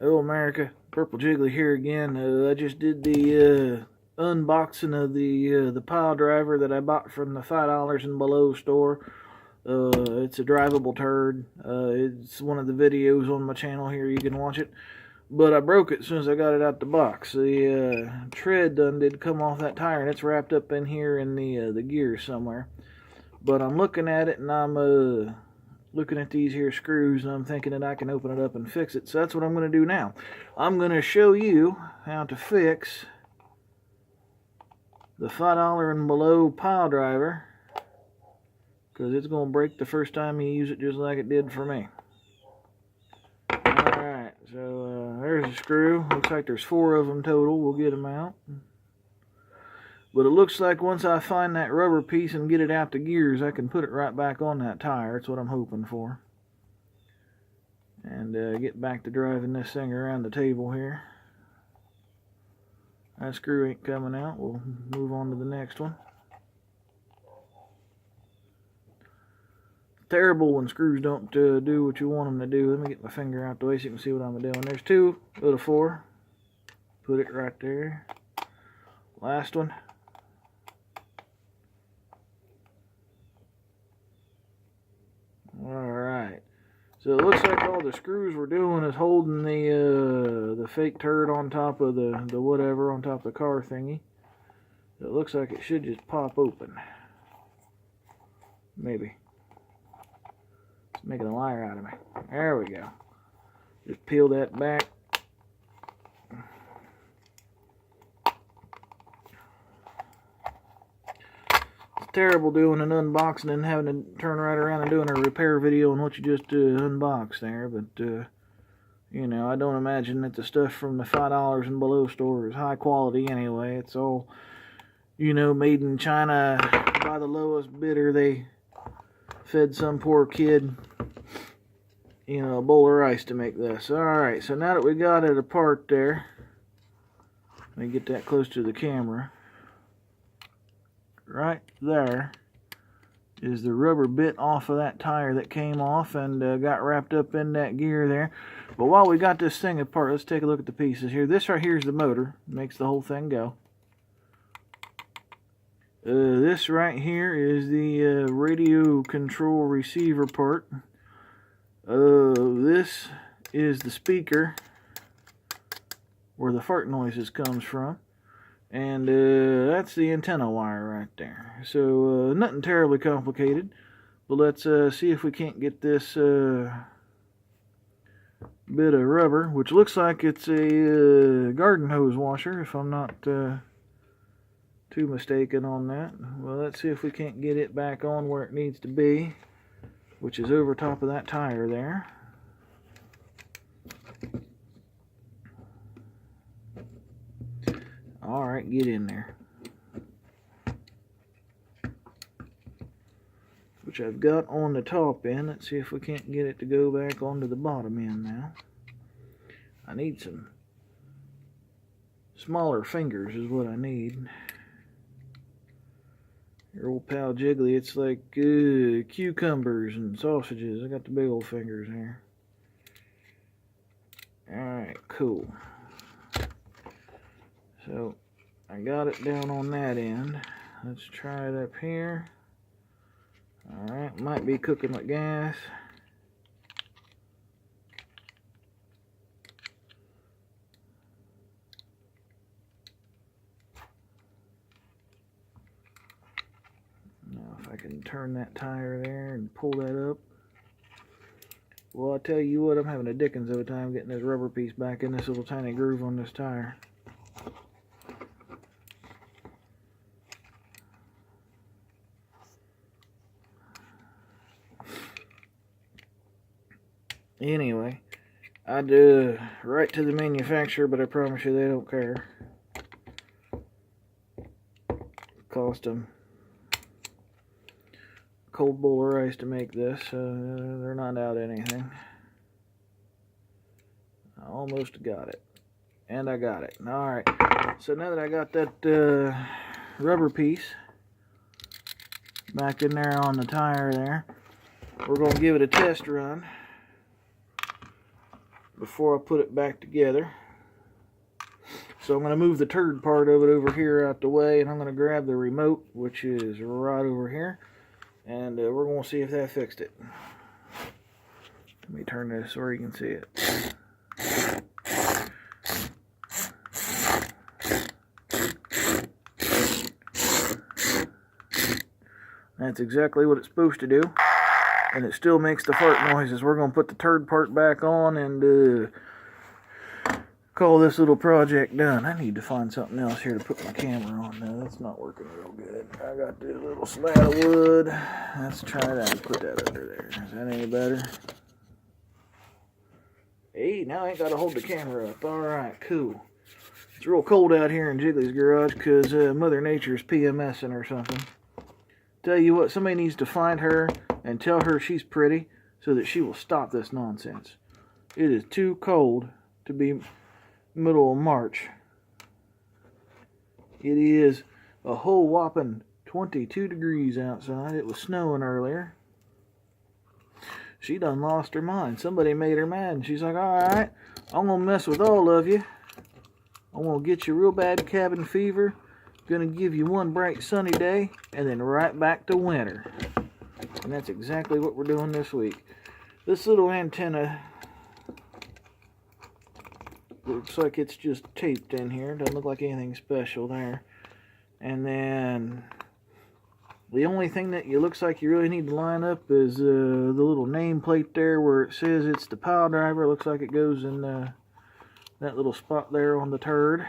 Hello America, Purple Jiggly here again. I just did the unboxing of the pile driver that I bought from the $5 and below store. It's a drivable turd. It's one of the videos on my channel here, you can watch it. But I broke it as soon as I got it out the box. The tread done did come off that tire, and it's wrapped up in here in the gears somewhere. But I'm looking at it, and I'm looking at these here screws, and I'm thinking that I can open it up and fix it. So that's what I'm going to do now. I'm going to show you how to fix the $5 and below pile driver, because it's going to break the first time you use it, just like it did for me. Alright, so there's a screw. Looks like there's 4 of them total. We'll get them out. But it looks like once I find that rubber piece and get it out the gears, I can put it right back on that tire. That's what I'm hoping for. And get back to driving this thing around the table here. That screw ain't coming out. We'll move on to the next one. Terrible when screws don't do what you want them to do. Let me get my finger out the way so you can see what I'm doing. There's 2 out of 4. Put it right there. Last one. Alright, so it looks like all the screws we're doing is holding the fake turd on top of the whatever, on top of the car thingy. It looks like it should just pop open. Maybe. It's making a liar out of me. There we go. Just peel that back. Terrible doing an unboxing and having to turn right around and doing a repair video on what you just unboxed there, but you know, I don't imagine that the stuff from the $5 and below store is high quality anyway. It's all, you know, made in China by the lowest bidder. They fed some poor kid, you know, a bowl of rice to make this. Alright, so now that we got it apart there, let me get that close to the camera. Right there is the rubber bit off of that tire that came off and got wrapped up in that gear there. But while we got this thing apart, let's take a look at the pieces here. This right here is the motor, makes the whole thing go. This right here is the radio control receiver part. This is the speaker where the fart noises comes from. And that's the antenna wire right there. So nothing terribly complicated. But let's see if we can't get this bit of rubber, which looks like it's a garden hose washer, if I'm not too mistaken on that. Well, let's see if we can't get it back on where it needs to be, which is over top of that tire there. Alright, get in there. Which I've got on the top end. Let's see if we can't get it to go back onto the bottom end now. I need some smaller fingers is what I need. Your old pal Jiggly, it's like cucumbers and sausages. I got the big old fingers here. Alright, cool. So, I got it down on that end. Let's try it up here. Alright, might be cooking with gas. Now, if I can turn that tire there and pull that up. Well, I tell you what, I'm having a dickens of a time getting this rubber piece back in this little tiny groove on this tire. Anyway, I'd write to the manufacturer, but I promise you they don't care. Cost them a cold bowl of rice to make this. They're not out anything. I almost got it. And I got it. Alright, so now that I got that rubber piece back in there on the tire there, we're going to give it a test run before I put it back together. So I'm going to move the turd part of it over here out the way, and I'm going to grab the remote, which is right over here, and we're going to see if that fixed it. Let me turn this where you can see it. That's exactly what it's supposed to do, and it still makes the fart noises. We're going to put the turd part back on and call this little project done. I need to find something else here to put my camera on. No, that's not working real good. I got this little slat of wood. Let's try that. Put that under there. Is that any better? Hey, now I ain't got to hold the camera up. Alright, cool. It's real cold out here in Jiggly's garage because Mother Nature's PMSing or something. Tell you what, somebody needs to find her and tell her she's pretty so that she will stop this nonsense. It is too cold to be middle of March. It is a whole whopping 22 degrees outside. It was snowing earlier. She done lost her mind. Somebody made her mad, and she's like, alright, I'm gonna mess with all of you. I'm gonna get you real bad cabin fever. Gonna give you one bright sunny day, and then right back to winter. And that's exactly what we're doing this week. This little antenna looks like it's just taped in here. Doesn't look like anything special there. And then the only thing that looks like you really need to line up is the little nameplate there where it says it's the Pile Driver. It looks like it goes in that little spot there on the turd.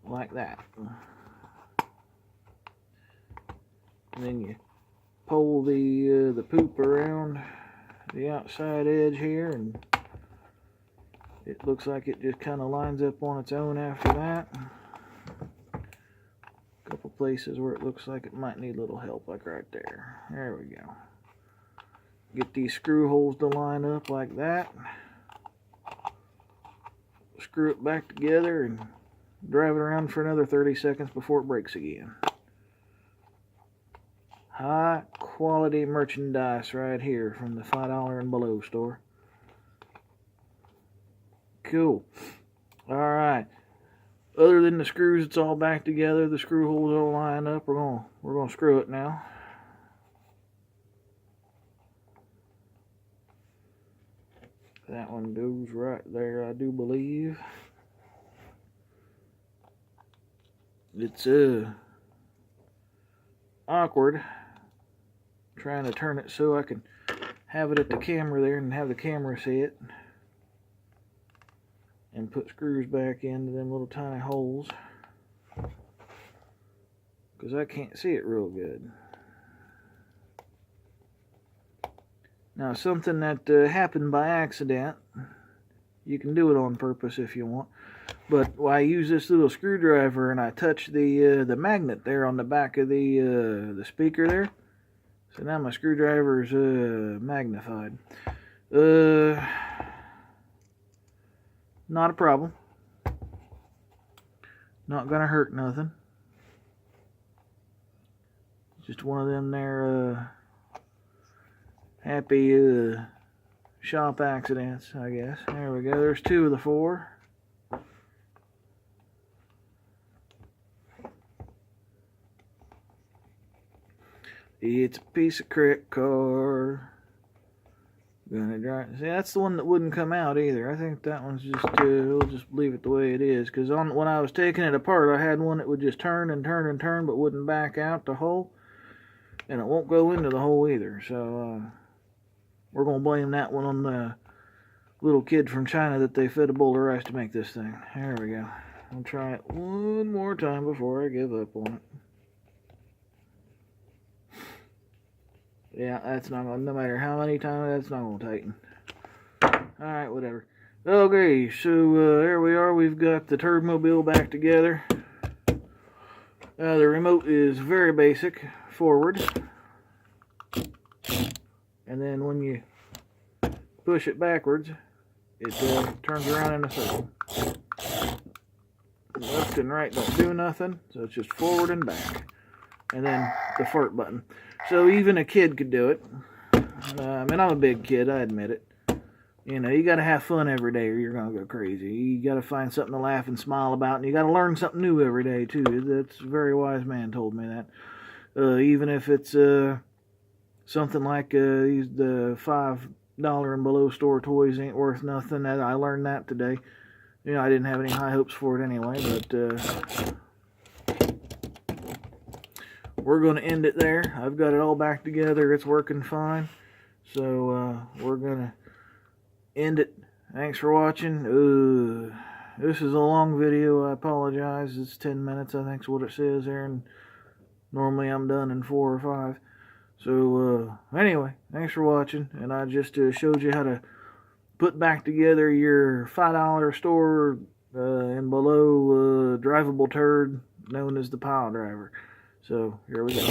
Like that. And then you pull the poop around the outside edge here, and it looks like it just kind of lines up on its own after that. A couple places where it looks like it might need a little help, like right there. There we go. Get these screw holes to line up like that. Screw it back together and drive it around for another 30 seconds before it breaks again. High quality merchandise right here from the $5 and below store. Cool. Alright. Other than the screws, it's all back together. The screw holes all line up. We're gonna screw it now. That one goes right there, I do believe. It's awkward trying to turn it so I can have it at the camera there and have the camera see it, and put screws back into them little tiny holes because I can't see it real good. Now, something that happened by accident, you can do it on purpose if you want, but I use this little screwdriver and I touch the magnet there on the back of the speaker there. So now my screwdriver is magnified. Not a problem. Not gonna hurt nothing. Just one of them there happy shop accidents, I guess. There we go. There's 2 of the 4. It's a piece of credit card. Gonna drive. See, that's the one that wouldn't come out either. I think that one's just, we'll just leave it the way it is. Because when I was taking it apart, I had one that would just turn and turn and turn, but wouldn't back out the hole. And it won't go into the hole either. So, we're going to blame that one on the little kid from China that they fed a bowl of rice to make this thing. There we go. I'll try it one more time before I give up on it. Yeah, that's not going to, no matter how many times, that's not going to tighten. Alright, whatever. Okay, so there we are. We've got the Turdmobile back together. The remote is very basic. Forward. And then when you push it backwards, it turns around in a circle. Left and right don't do nothing, so it's just forward and back. and then the fart button. So even a kid could do it. I mean, I'm a big kid, I admit it. You know, you got to have fun every day or you're going to go crazy. You got to find something to laugh and smile about, and you got to learn something new every day, too. That's a very wise man told me that. Even if it's something like the $5 and below store toys ain't worth nothing. I learned that today. You know, I didn't have any high hopes for it anyway, but we're going to end it there. I've got it all back together. It's working fine. So we're going to end it. Thanks for watching. This is a long video. I apologize. It's 10 minutes, I think is what it says there. And normally I'm done in 4 or 5. So anyway, thanks for watching. And I just showed you how to put back together your $5 store and below drivable turd known as the Pile Driver. So here we go.